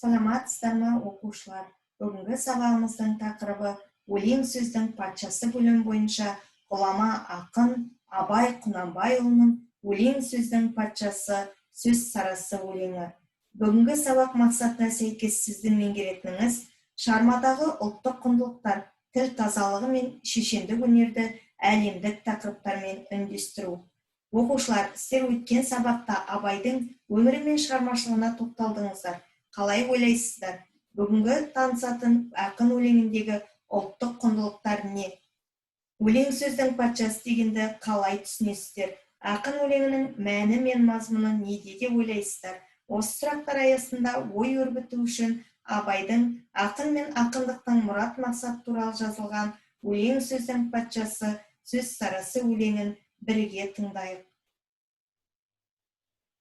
Саламатсыздармы, оқушылар? Бүгінгі сабағымыздың тақырыбы өлең сөздің патшасы бөлім бойынша ғұлама ақын Абай Құнанбайұлының өлең сөздің патшасы сөз сарасы өлеңі. Бүгінгі сабақ мақсатына сәйкес сіздің меңгеретініңіз шығармадағы ұлттық құндылықтар, тіл тазалығы мен шешендік өнерді әлемдік тақырыптармен үндестіру. Оқушылар, сіздер өткен сабақта Абайдың өмірі мен шығармашылығына тоқталдыңыздар. Қалай ойлайсыздар? Бүгінгі танысатын ақын өлеңіндегі ұлттық құндылықтар не? Өлең сөздің патшасы дегенді қалай түсінесіздер? Ақын өлеңінің мәні мен мазмұны неде деп ойлайсыздар? Осы сұрақтар аясында ой өрбіту үшін Абайдың ақын мен ақындықтың мұрат мақсат туралы жазылған өлең сөздің патшасы сөз сарасы өлеңін бірге тыңдайық.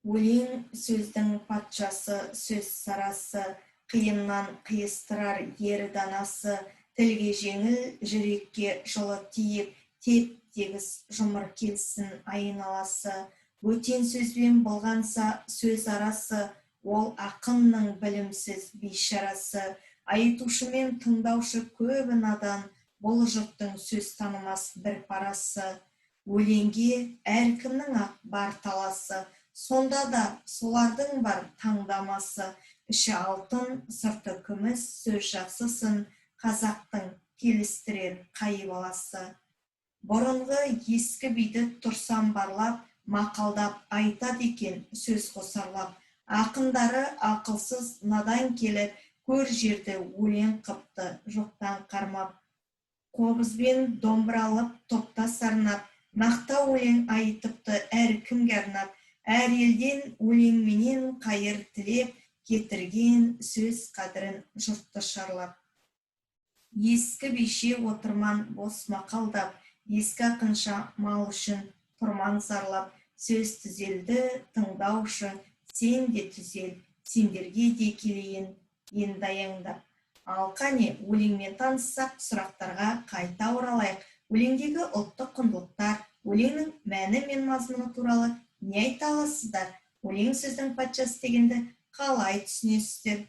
Өлең сөздің патшасы сөз сарасы, қиыннан қиыстырар ері данасы, тілге жеңіл, жүрекке жылы тиіп, теп-тегіс жұмыр келсін айналасы. Бөтен сөзбен болғанса сөз арасы, ол ақынның білімсіз бейшарасы. Айтушы мен тыңдаушы көбі надан, бұл жұрттың сөз танымас бір парасы. Өлеңге әркімнің ақ бар таласы, сонда да солардың бар таңдамасы. Іші алтын, сырты күміс, сөз жақсысын, қазақтың келістірер қай баласы. Бұрынғы ескі биді тұрсам барлап, мақалдап айтады екен сөз қосарлап. Ақындары ақылсыз надан келіп, көр жерді өлең қыпты жоқтан қармап. Қобызбен домбыралып топта сарнап, мақтау өлең айтыпты әр кімге арнап. Әр елден өлеңменен қайыр тілеп, кетірген сөз қадірін жұртты шарлап. Ескі бейше отырман бос мақалдап, ескі ақынша мал үшін тұрман зарлап. Сөз түзелді тыңдаушы, сен де түзел, сендерге де келейін енді аяңдап. Ал қане, өлеңмен таныссақ, сұрақтарға қайта оралайық. Өлеңдегі ұлттық құндылықтар, өлеңнің мәні мен мазмұны туралы не айта аласыздар? Өлең сөздің патшасы дегенді қалай түсінесіздер?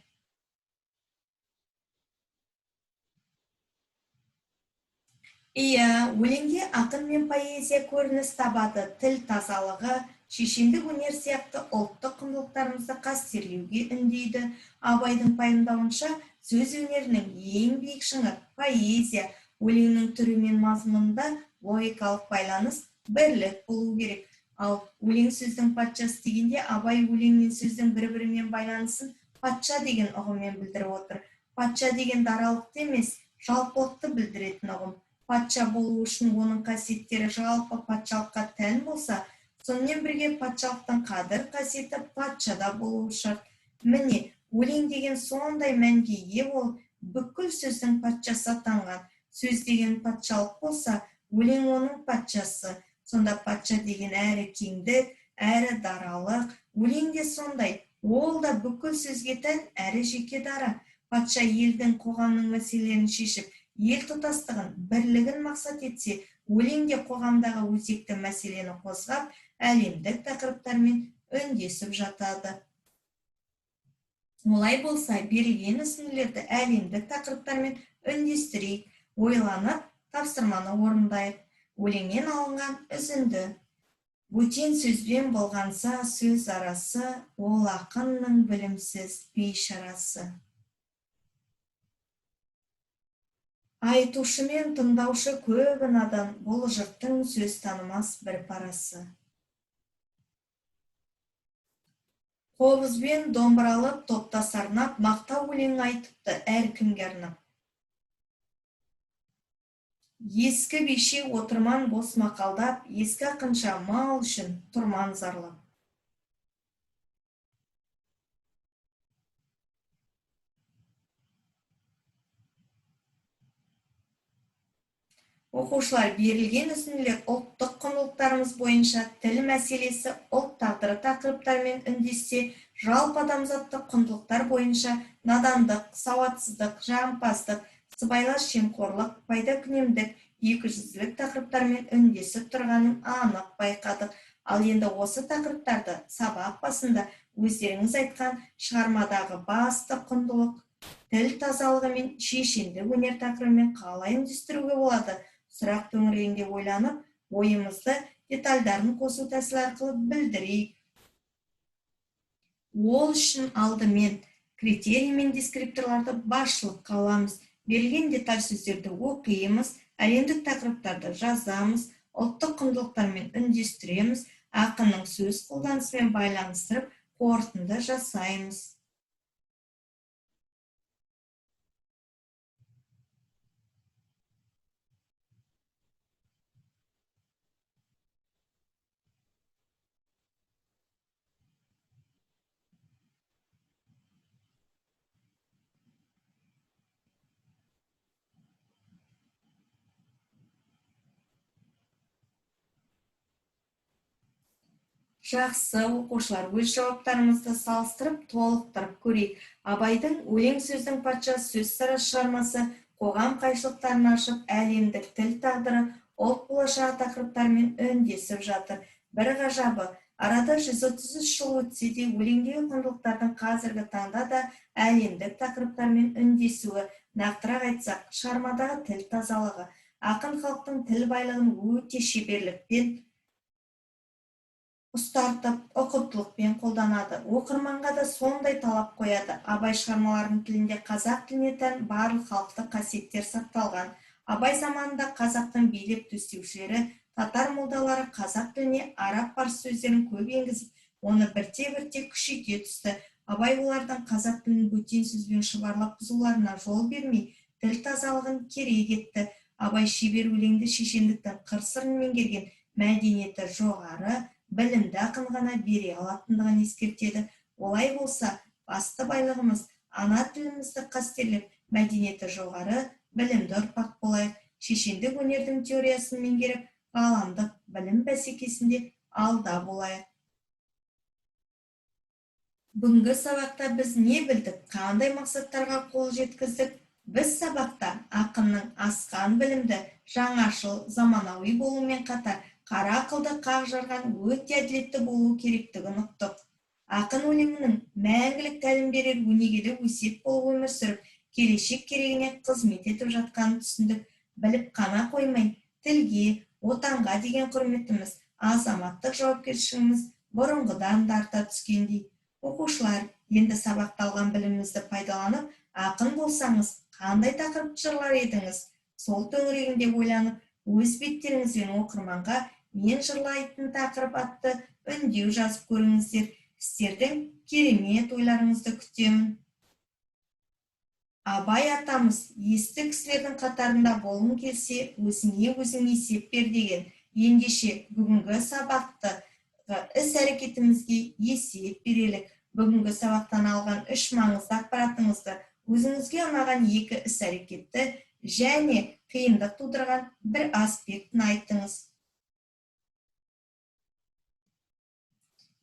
Иә, өлеңде ақын мен поэзия көрініс табады. Тіл тазалығы, шешендік өнер сияқты ұлттық құндылықтарымызды қастерлеуге үндейді. Абайдың пайымдауынша, сөз өнерінің ең биік шыңы поэзия. Өлеңнің түрі мен мазмұнында логикалық байланыс, бірлік болу керек. Ал өлең сөздің патшасы дегенде Абай өлең мен сөздің бір-бірімен байланысын патша деген ұғыммен білдіріп отыр. Патша деген даралықты емес, жалпылықты білдіретін ұғым. Патша болу үшін оның қасиеттері жалпы патшалыққа тән болса, сонымен бірге патшалықтың қадір қасиеті патшада болуы шарт. Міне, өлең деген сондай мәнге ие болып, бүкіл сөздің патшасы атанған. Сөз деген патшалық болса, өлең оның патшасы. Сонда патша деген әрі кеңдік, әрі даралық. Өлең де сондай, ол да бүкіл сөзге тән, әрі жеке дара. Патша елдің қоғамның мәселелерін шешіп, ел тұтастығын, бірлігін мақсат етсе, өлең де қоғамдағы өзекті мәселені қозғап, әлемдік тақырыптармен үндесіп жатады. Олай болса, берілген ұсыныларды әлемдік тақырыптармен үндестірейік, ойланып, тапсырманы орындайық. Өлеңнен алынған үзінді. Бөтен сөзбен болғанса сөз арасы, ол ақынның білімсіз бейшарасы. Айтушы мен тыңдаушы көбі надан, бұл жұрттың сөз танымас бір парасы. Қобызбен домбыралып топта сарнап, мақтау өлең айтыпты әр кімге арнап. Ескі бейше отырман бос мақалдап, ескі ақынша мал үшін тұрман зарлап. Оқушылар, берілген үзінділер ұлттық құндылықтарымыз бойынша тіл мәселесі, ұлт тағдыры тақырыптармен үндессе, жалпы адамзаттық құндылықтар бойынша надандық, сауатсыздық, жағымпаздық, сыбайлас жемқорлық, пайдакүнемдік, екіжүзділік тақырыптармен үндесіп тұрғанын анық байқадық. Ал енді осы тақырыптарды сабақ басында өздеріңіз айтқан шығармадағы басты құндылық тіл тазалығы мен шешендік өнер тақырыбымен қалай үндестіруге болады? Сұрақ төңірегінде ойланып, ойымызды детальдарын қосу тәсілі арқылы білдірейік. Ол үшін алдымен критерий мен дескрипторларды басшылыққа аламыз. Берілген деталь сөздерді оқимыз, әлемдік тақырыптарды жазамыз, ұлттық құндылықтармен үндестіреміз, ақынның сөз қолданысымен байланыстырып, қорытынды жасаймыз. Жақсы, оқушылар, өз жауаптарымызды салыстырып, толықтырып көрейік. Абайдың өлең сөздің патшасы сөз сарасы шығармасы қоғам қайшылықтарын ашып, әлемдік тіл тағдыры, ұлт болашағы тақырыптарымен үндесіп жатыр. Бір ғажабы, арада 133 жыл өтсе де, өлеңдегі құндылықтардың қазіргі таңда да әлемдік тақырыптармен үндесуі, нақтырақ айтсақ, шығармадағы тіл тазалығы. Ақын халықтың тіл байлығын өте шеберлікпен ұстартып, ұқыптылықпен қолданады. Оқырманға да сондай талап қояды. Абай шығармаларының тілінде қазақ тіліне тән барлық халықтық қасиеттер сақталған. Абай заманында қазақтың билеп төстеушілері, татар молдалары қазақ тіліне араб парсы сөздерін көп енгізіп, оны бірте-бірте күшейте түсті. Абай олардың қазақ тілін бөтен сөзбен шұбарлап бұзуларына жол бермей, тіл тазалығын керек етті. Абай шебер өлеңді шешендіктің қыр-сырын меңгерген, мәдениеті жоғары, білімді ақын ғана бере алатындығын ескертеді. Олай болса, басты байлығымыз ана тілімізді қастерлеп, мәдениеті жоғары, білімді ұрпақ болайық. Шешендік өнердің теориясын меңгеріп, ғаламдық білім бәсекесінде алда болайық. Бүгінгі сабақта біз не білдік? Қандай мақсаттарға қол жеткіздік? Біз сабақта ақынның асқан білімді, жаңашыл, заманауи болумен қатар, қара ақылды қақ жарған өте әділетті болу керектігін ұқтық. Ақын өлеңінің мәңгілік тәлім берер өнегелі өсиет болып өмір сүріп, келешек керегіне қызмет етіп жатқанын түсіндік. Біліп қана қоймай, тілге, отанға деген құрметіміз, азаматтық жауапкершілігіміз бұрынғыдан да арта түскендей. Оқушылар, енді сабақта алған біліміңізді пайдаланып, ақын болсаңыз, қандай тақырыпты жырлар едіңіз? Сол төңірегінде ойланып, өз беттеріңізбен оқырманға мен жырлайтын тақырып атты үндеу жазып көріңіздер. Сіздердің керемет ойларыңызды күтемін. Абай атамыз есті кісілердің қатарында болғың келсе, өзіңе өзің есеп бер деген. Ендеше бүгінгі сабақты іс-әрекетімізге есеп берелік. Бүгінгі сабақтан алған 3 маңызды ақпаратыңызды, өзіңізге ұнаған 2 іс-әрекетті және қиындық тудырған бір аспектін айтыңыз.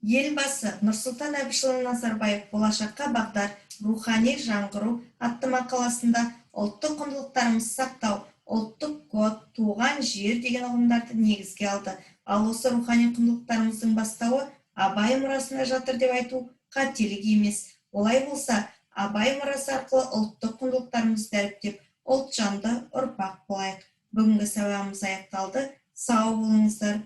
Елбасы Нұрсұлтан Әбішұлы Назарбаев болашаққа бағдар рухани жаңғыру атты мақаласында ұлттық құндылықтарымызды сақтау, ұлттық код, туған жер деген ұғымдарды негізге алды. Ал осы рухани құндылықтарымыздың бастауы Абай мұрасында жатыр деп айту қателік емес. Олай болса, Абай мұрасы арқылы ұлттық құндылықтарымызды дәріптеп, ұлтжанды ұрпақ болайық. Бүгінгі сабағымыз аяқталды. Сау болыңыздар.